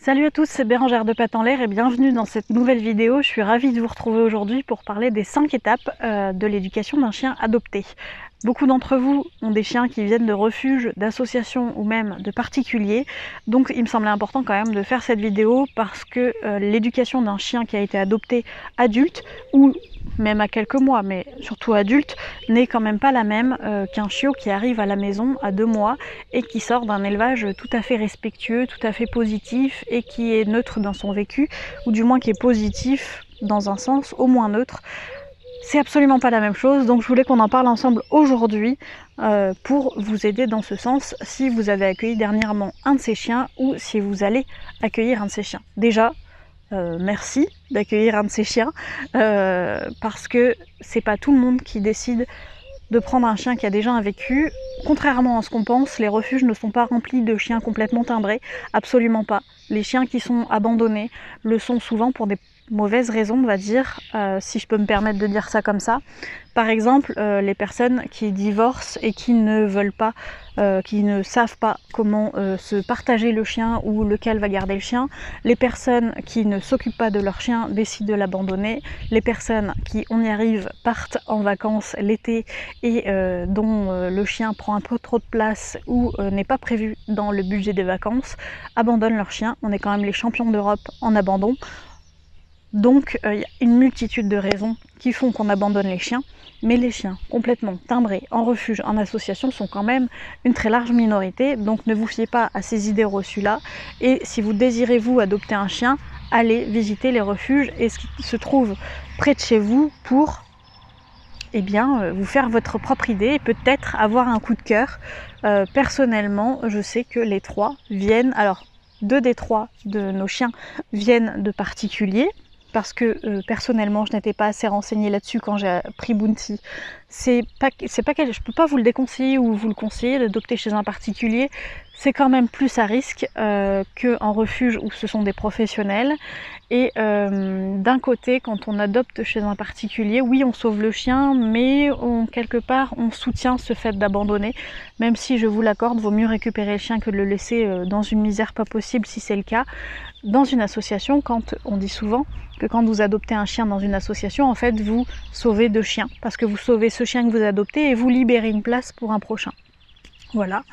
Salut à tous, c'est Bérangère de Pattes en l'air et bienvenue dans cette nouvelle vidéo. Je suis ravie de vous retrouver aujourd'hui pour parler des 5 étapes de l'éducation d'un chien adopté. Beaucoup d'entre vous ont des chiens qui viennent de refuges, d'associations ou même de particuliers, donc il me semblait important quand même de faire cette vidéo parce que l'éducation d'un chien qui a été adopté adulte ou même à quelques mois, mais surtout adulte, n'est quand même pas la même qu'un chiot qui arrive à la maison à 2 mois et qui sort d'un élevage tout à fait respectueux, tout à fait positif et qui est neutre dans son vécu, ou du moins qui est positif dans un sens au moins neutre. C'est absolument pas la même chose, donc je voulais qu'on en parle ensemble aujourd'hui pour vous aider dans ce sens si vous avez accueilli dernièrement un de ces chiens ou si vous allez accueillir un de ces chiens. Déjà, merci d'accueillir un de ces chiens parce que c'est pas tout le monde qui décide de prendre un chien qui a déjà un vécu. Contrairement à ce qu'on pense, les refuges ne sont pas remplis de chiens complètement timbrés, absolument pas. Les chiens qui sont abandonnés le sont souvent pour des mauvaises raisons, on va dire, si je peux me permettre de dire ça comme ça. Par exemple, les personnes qui divorcent et qui ne veulent pas, qui ne savent pas comment se partager le chien ou lequel va garder le chien, les personnes qui ne s'occupent pas de leur chien décident de l'abandonner, les personnes qui, on y arrive, partent en vacances l'été et dont le chien prend un peu trop de place ou n'est pas prévu dans le budget des vacances, abandonnent leur chien. On est quand même les champions d'Europe en abandon. Donc il y a une multitude de raisons qui font qu'on abandonne les chiens, mais les chiens complètement timbrés en refuge, en association sont quand même une très large minorité, donc ne vous fiez pas à ces idées reçues-là, et si vous désirez vous adopter un chien, allez visiter les refuges et ce qui se trouve près de chez vous pour vous faire votre propre idée et peut-être avoir un coup de cœur. Personnellement, je sais que les 3 viennent, alors 2 des 3 de nos chiens viennent de particuliers, parce que personnellement je n'étais pas assez renseignée là-dessus quand j'ai pris Bounty. Je peux pas vous le déconseiller ou vous le conseiller d'adopter chez un particulier, c'est quand même plus à risque qu'en refuge où ce sont des professionnels. Et d'un côté, quand on adopte chez un particulier, oui on sauve le chien, mais quelque part on soutient ce fait d'abandonner, même si je vous l'accorde, vaut mieux récupérer le chien que de le laisser dans une misère pas possible si c'est le cas. Dans une association, quand on dit souvent que quand vous adoptez un chien dans une association, en fait vous sauvez 2 chiens, parce que vous sauvez ce chien que vous adoptez et vous libérez une place pour un prochain. Voilà,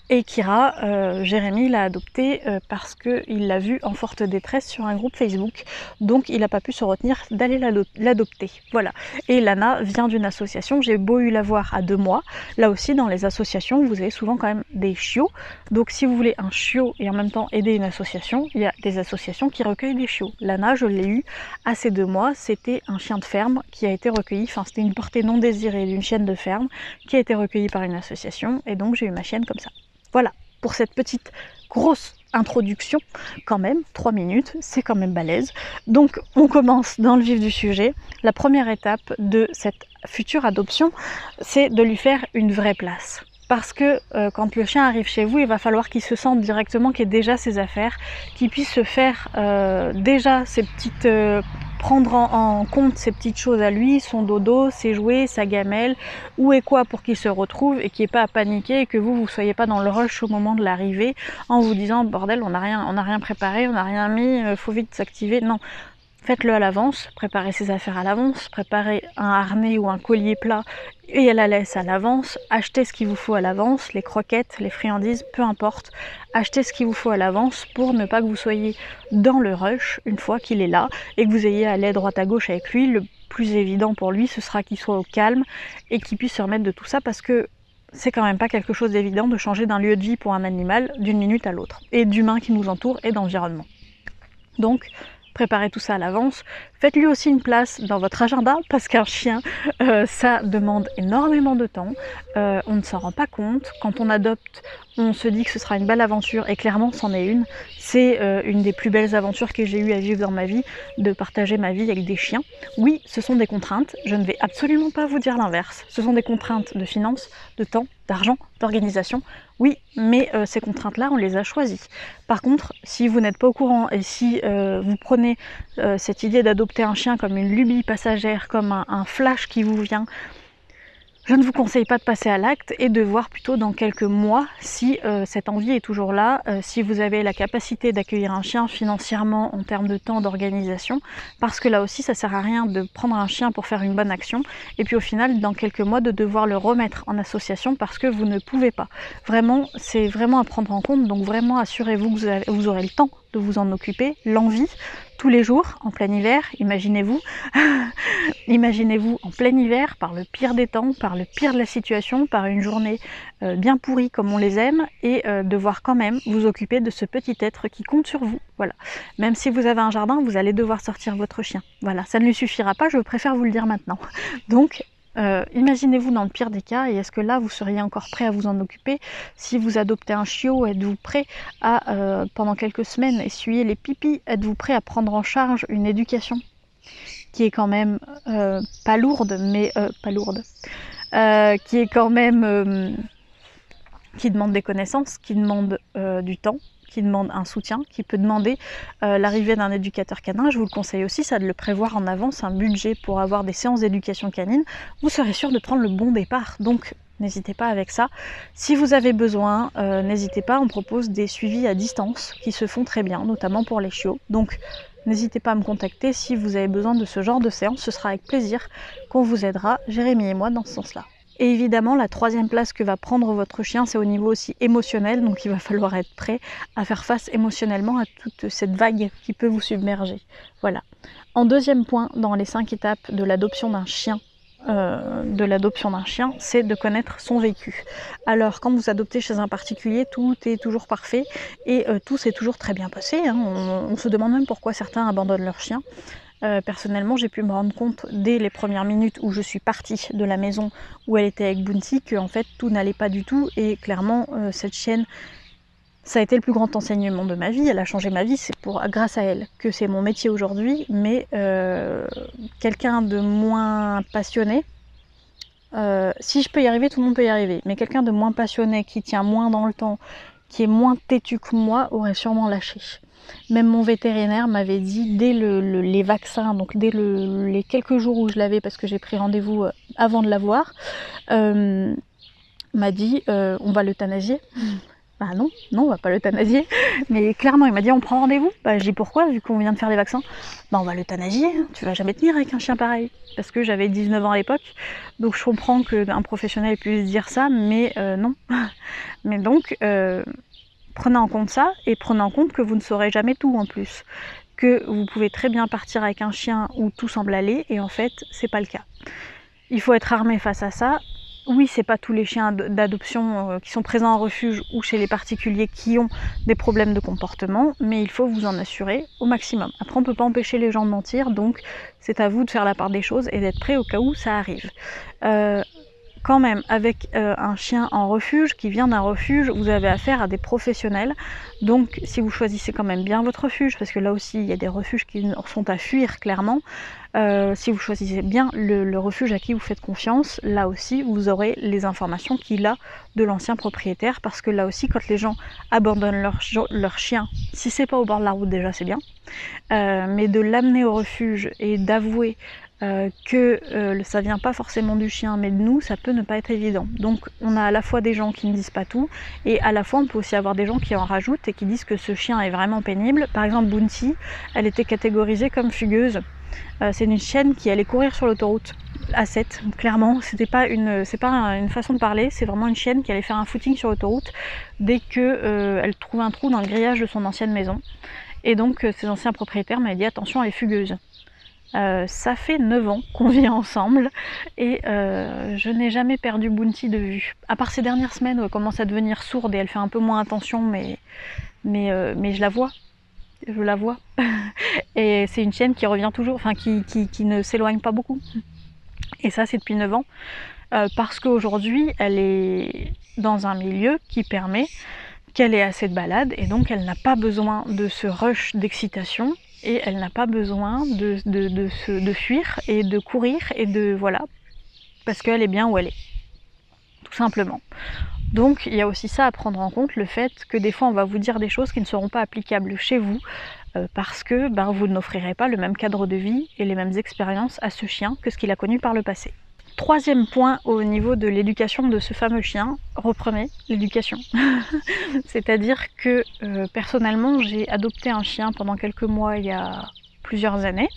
et Kira, Jérémy l'a adopté parce qu'il l'a vu en forte détresse sur un groupe Facebook, donc il n'a pas pu se retenir d'aller l'adopter. Voilà, et Lana vient d'une association, j'ai beau eu la voir à 2 mois, là aussi dans les associations vous avez souvent quand même des chiots, donc si vous voulez un chiot et en même temps aider une association, il y a des associations qui recueillent des chiots. Lana, je l'ai eu à ces 2 mois, c'était un chien de ferme qui a été recueilli, enfin c'était une portée non désirée d'une chienne de ferme qui a été recueillie par une association, et donc j'ai eu ma chienne comme ça. Voilà, pour cette petite grosse introduction, quand même, 3 minutes, c'est quand même balèze. Donc on commence dans le vif du sujet. La première étape de cette future adoption, c'est de lui faire une vraie place. Parce que quand le chien arrive chez vous, il va falloir qu'il se sente directement qu'il ait déjà ses affaires, qu'il puisse se faire déjà ses petites... prendre en compte ces petites choses à lui, son dodo, ses jouets, sa gamelle, où et quoi pour qu'il se retrouve et qu'il n'y ait pas à paniquer et que vous ne soyez pas dans le rush au moment de l'arrivée en vous disant bordel on n'a rien préparé, on n'a rien mis, faut vite s'activer. Non, faites-le à l'avance, préparez ses affaires à l'avance, préparez un harnais ou un collier plat et à la laisse à l'avance, achetez ce qu'il vous faut à l'avance, les croquettes, les friandises, peu importe, achetez ce qu'il vous faut à l'avance pour ne pas que vous soyez dans le rush une fois qu'il est là et que vous ayez à aller à droite à gauche avec lui. Le plus évident pour lui, ce sera qu'il soit au calme et qu'il puisse se remettre de tout ça parce que c'est quand même pas quelque chose d'évident de changer d'un lieu de vie pour un animal d'une minute à l'autre et d'humains qui nous entourent et d'environnement. Donc, préparez tout ça à l'avance. Faites-lui aussi une place dans votre agenda parce qu'un chien, ça demande énormément de temps. On ne s'en rend pas compte. Quand on adopte, on se dit que ce sera une belle aventure et clairement c'en est une. C'est une des plus belles aventures que j'ai eu à vivre dans ma vie, de partager ma vie avec des chiens. Oui, ce sont des contraintes. Je ne vais absolument pas vous dire l'inverse. Ce sont des contraintes de finances, de temps, d'argent, d'organisation. Oui, mais ces contraintes-là, on les a choisies. Par contre, si vous n'êtes pas au courant et si vous prenez cette idée d'adopter un chien comme une lubie passagère, comme un flash qui vous vient, Je ne vous conseille pas de passer à l'acte et de voir plutôt dans quelques mois si cette envie est toujours là, si vous avez la capacité d'accueillir un chien financièrement en termes de temps, d'organisation, parce que là aussi ça sert à rien de prendre un chien pour faire une bonne action et puis au final dans quelques mois de devoir le remettre en association parce que vous ne pouvez pas. Vraiment, c'est vraiment à prendre en compte, donc vraiment assurez-vous que vous aurez le temps de vous en occuper, l'envie, tous les jours, en plein hiver, imaginez-vous, imaginez-vous en plein hiver, par le pire des temps, par le pire de la situation, par une journée bien pourrie comme on les aime, et devoir quand même vous occuper de ce petit être qui compte sur vous, voilà. Même si vous avez un jardin, vous allez devoir sortir votre chien, voilà, ça ne lui suffira pas, je préfère vous le dire maintenant. Donc, imaginez-vous dans le pire des cas, et est-ce que là vous seriez encore prêt à vous en occuper? Si vous adoptez un chiot, êtes-vous prêt à, pendant quelques semaines, essuyer les pipis? Êtes-vous prêt à prendre en charge une éducation qui est quand même pas lourde, mais qui est quand même qui demande des connaissances, qui demande du temps, qui demande un soutien, qui peut demander l'arrivée d'un éducateur canin. Je vous le conseille aussi, ça de le prévoir en avance, un budget pour avoir des séances d'éducation canine. Vous serez sûr de prendre le bon départ, donc n'hésitez pas avec ça. Si vous avez besoin, n'hésitez pas, on propose des suivis à distance qui se font très bien, notamment pour les chiots. Donc n'hésitez pas à me contacter si vous avez besoin de ce genre de séance, ce sera avec plaisir qu'on vous aidera, Jérémy et moi, dans ce sens-là. Et évidemment, la troisième place que va prendre votre chien, c'est au niveau aussi émotionnel, donc il va falloir être prêt à faire face émotionnellement à toute cette vague qui peut vous submerger. Voilà. En deuxième point, dans les 5 étapes de l'adoption d'un chien, c'est de connaître son vécu. Alors quand vous adoptez chez un particulier, tout est toujours parfait et tout s'est toujours très bien passé, hein. On se demande même pourquoi certains abandonnent leur chien. Personnellement, j'ai pu me rendre compte dès les premières minutes où je suis partie de la maison où elle était avec Bounty que en fait tout n'allait pas du tout, et clairement cette chienne, ça a été le plus grand enseignement de ma vie, elle a changé ma vie, c'est grâce à elle que c'est mon métier aujourd'hui, mais quelqu'un de moins passionné, si je peux y arriver, tout le monde peut y arriver, mais quelqu'un de moins passionné, qui tient moins dans le temps, qui est moins têtu que moi, aurait sûrement lâché. Même mon vétérinaire m'avait dit, dès les vaccins, donc dès les quelques jours où je l'avais, parce que j'ai pris rendez-vous avant de l'avoir, m'a dit on va l'euthanasier. Bah non, on va pas l'euthanasier. Mais clairement, il m'a dit on prend rendez-vous. Bah j'ai dit pourquoi, vu qu'on vient de faire les vaccins. Bah on va l'euthanasier, tu vas jamais tenir avec un chien pareil. Parce que j'avais 19 ans à l'époque, donc je comprends qu'un professionnel puisse dire ça, mais non. Mais donc, prenez en compte ça, et prenez en compte que vous ne saurez jamais tout en plus. Que vous pouvez très bien partir avec un chien où tout semble aller, et en fait, c'est pas le cas. Il faut être armé face à ça. Oui, c'est pas tous les chiens d'adoption qui sont présents en refuge ou chez les particuliers qui ont des problèmes de comportement, mais il faut vous en assurer au maximum. Après, on peut pas empêcher les gens de mentir, donc c'est à vous de faire la part des choses et d'être prêt au cas où ça arrive. Quand même, avec un chien en refuge, qui vient d'un refuge, vous avez affaire à des professionnels. Donc, si vous choisissez quand même bien votre refuge, parce que là aussi, il y a des refuges qui sont à fuir, clairement. Si vous choisissez bien le refuge à qui vous faites confiance, là aussi, vous aurez les informations qu'il a de l'ancien propriétaire. Parce que là aussi, quand les gens abandonnent leur chien, si c'est pas au bord de la route, déjà, c'est bien. Mais de l'amener au refuge et d'avouer que ça vient pas forcément du chien mais de nous, ça peut ne pas être évident. Donc on a à la fois des gens qui ne disent pas tout, et à la fois on peut aussi avoir des gens qui en rajoutent et qui disent que ce chien est vraiment pénible. Par exemple Bounty, elle était catégorisée comme fugueuse. C'est une chienne qui allait courir sur l'autoroute A7, clairement, c'est pas une façon de parler, c'est vraiment une chienne qui allait faire un footing sur l'autoroute dès que elle trouve un trou dans le grillage de son ancienne maison. Et donc ses anciens propriétaires m'avaient dit attention, elle est fugueuse. Ça fait 9 ans qu'on vit ensemble et je n'ai jamais perdu Bounty de vue. À part ces dernières semaines où elle commence à devenir sourde et elle fait un peu moins attention, mais je la vois. Je la vois. Et c'est une chienne qui revient toujours, enfin qui ne s'éloigne pas beaucoup. Et ça c'est depuis 9 ans. Parce qu'aujourd'hui elle est dans un milieu qui permet qu'elle ait assez de balades et donc elle n'a pas besoin de ce rush d'excitation. Et elle n'a pas besoin de fuir et de courir et de voilà, parce qu'elle est bien où elle est, tout simplement. Donc il y a aussi ça à prendre en compte, le fait que des fois on va vous dire des choses qui ne seront pas applicables chez vous, parce que vous n'offrirez pas le même cadre de vie et les mêmes expériences à ce chien que ce qu'il a connu par le passé. Troisième point au niveau de l'éducation de ce fameux chien, reprenez l'éducation. C'est-à-dire que personnellement j'ai adopté un chien pendant quelques mois il y a plusieurs années.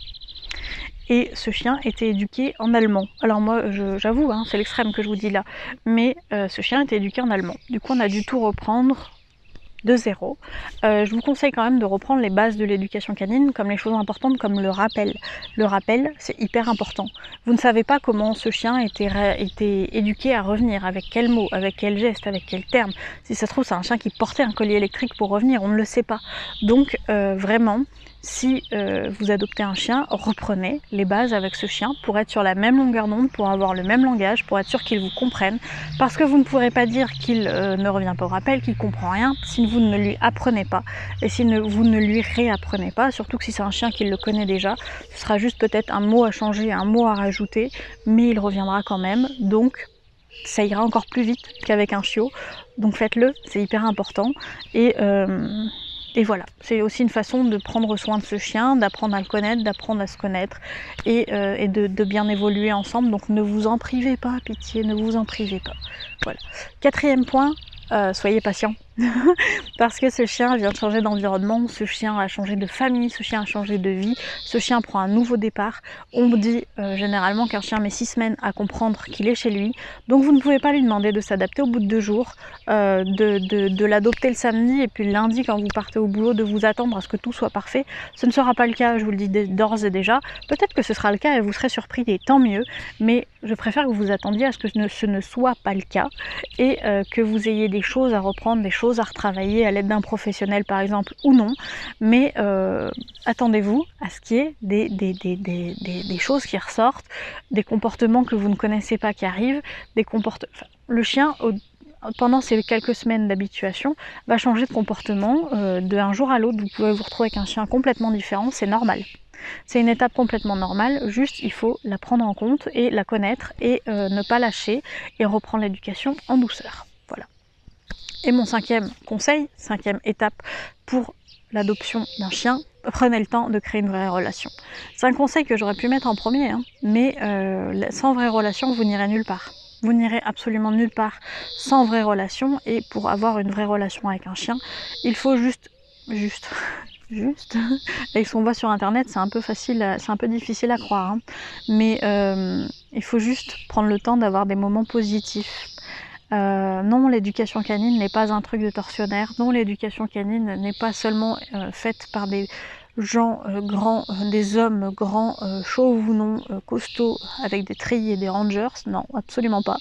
Et ce chien était éduqué en allemand. Alors moi, j'avoue, hein, c'est l'extrême que je vous dis là, mais ce chien était éduqué en allemand. Du coup, on a dû tout reprendre de zéro. Je vous conseille quand même de reprendre les bases de l'éducation canine, comme les choses importantes, comme le rappel. Le rappel, c'est hyper important. Vous ne savez pas comment ce chien était éduqué à revenir, avec quels mots, avec quels gestes, avec quels termes. Si ça se trouve, c'est un chien qui portait un collier électrique pour revenir, on ne le sait pas. Donc vraiment, si vous adoptez un chien, reprenez les bases avec ce chien pour être sur la même longueur d'onde, pour avoir le même langage, pour être sûr qu'il vous comprenne. Parce que vous ne pourrez pas dire qu'il ne revient pas au rappel, qu'il ne comprend rien, si vous ne lui apprenez pas. Et si vous ne lui réapprenez pas, surtout que si c'est un chien qui le connaît déjà, ce sera juste peut-être un mot à changer, un mot à rajouter, mais il reviendra quand même. Donc ça ira encore plus vite qu'avec un chiot. Donc faites-le, c'est hyper important. Et voilà, c'est aussi une façon de prendre soin de ce chien, d'apprendre à le connaître, d'apprendre à se connaître et de bien évoluer ensemble. Donc ne vous en privez pas, pitié, ne vous en privez pas. Voilà. Quatrième point, soyez patient. Parce que ce chien vient de changer d'environnement, ce chien a changé de famille, ce chien a changé de vie, ce chien prend un nouveau départ. On me dit généralement qu'un chien met 6 semaines à comprendre qu'il est chez lui, donc vous ne pouvez pas lui demander de s'adapter au bout de 2 jours, de l'adopter le samedi et puis le lundi quand vous partez au boulot de vous attendre à ce que tout soit parfait. Ce ne sera pas le cas, je vous le dis d'ores et déjà. Peut-être que ce sera le cas et vous serez surpris et tant mieux, mais je préfère que vous vous attendiez à ce que ce ne soit pas le cas et que vous ayez des choses à reprendre, des choses à retravailler à l'aide d'un professionnel par exemple ou non, mais attendez-vous à ce qu'il y ait des choses qui ressortent, des comportements que vous ne connaissez pas qui arrivent, le chien pendant ces quelques semaines d'habituation va changer de comportement d'un jour à l'autre. Vous pouvez vous retrouver avec un chien complètement différent, c'est normal. C'est une étape complètement normale, juste il faut la prendre en compte et la connaître et ne pas lâcher et reprendre l'éducation en douceur. Voilà. Et mon cinquième conseil, cinquième étape pour l'adoption d'un chien, prenez le temps de créer une vraie relation. C'est un conseil que j'aurais pu mettre en premier, hein, mais sans vraie relation, vous n'irez nulle part. Vous n'irez absolument nulle part sans vraie relation, et pour avoir une vraie relation avec un chien, il faut juste, avec ce qu'on voit sur internet, c'est un peu facile, c'est un peu difficile à croire, hein, mais il faut juste prendre le temps d'avoir des moments positifs. Non, l'éducation canine n'est pas un truc de tortionnaire. Non, l'éducation canine n'est pas seulement faite par des gens grands, des hommes grands, chauves ou non, costauds, avec des treillis et des rangers. Non, absolument pas.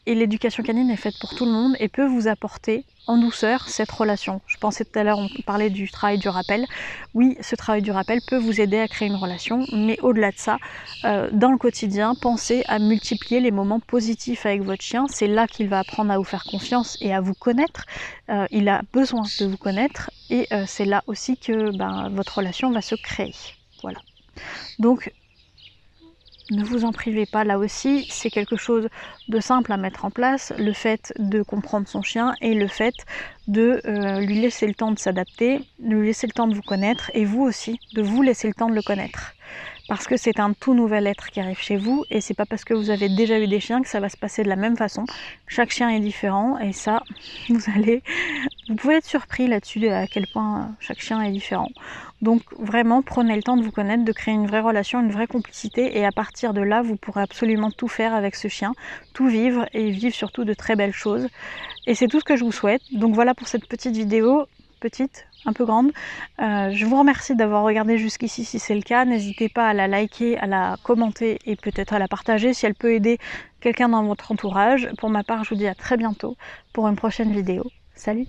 Et l'éducation canine est faite pour tout le monde et peut vous apporter en douceur cette relation. Je pensais tout à l'heure, on parlait du travail du rappel. Oui, ce travail du rappel peut vous aider à créer une relation, mais au-delà de ça, dans le quotidien, pensez à multiplier les moments positifs avec votre chien. C'est là qu'il va apprendre à vous faire confiance et à vous connaître. Il a besoin de vous connaître et c'est là aussi que votre relation va se créer. Voilà. Donc, ne vous en privez pas, là aussi, c'est quelque chose de simple à mettre en place, le fait de comprendre son chien et le fait de lui laisser le temps de s'adapter, de lui laisser le temps de vous connaître et vous aussi, de vous laisser le temps de le connaître. Parce que c'est un tout nouvel être qui arrive chez vous et c'est pas parce que vous avez déjà eu des chiens que ça va se passer de la même façon. Chaque chien est différent et ça, vous pouvez être surpris là-dessus à quel point chaque chien est différent. Donc vraiment, prenez le temps de vous connaître, de créer une vraie relation, une vraie complicité et à partir de là, vous pourrez absolument tout faire avec ce chien, tout vivre et vivre surtout de très belles choses. Et c'est tout ce que je vous souhaite. Donc voilà pour cette petite vidéo, petite, un peu grande. Je vous remercie d'avoir regardé jusqu'ici si c'est le cas. N'hésitez pas à la liker, à la commenter et peut-être à la partager si elle peut aider quelqu'un dans votre entourage. Pour ma part, je vous dis à très bientôt pour une prochaine vidéo. Salut!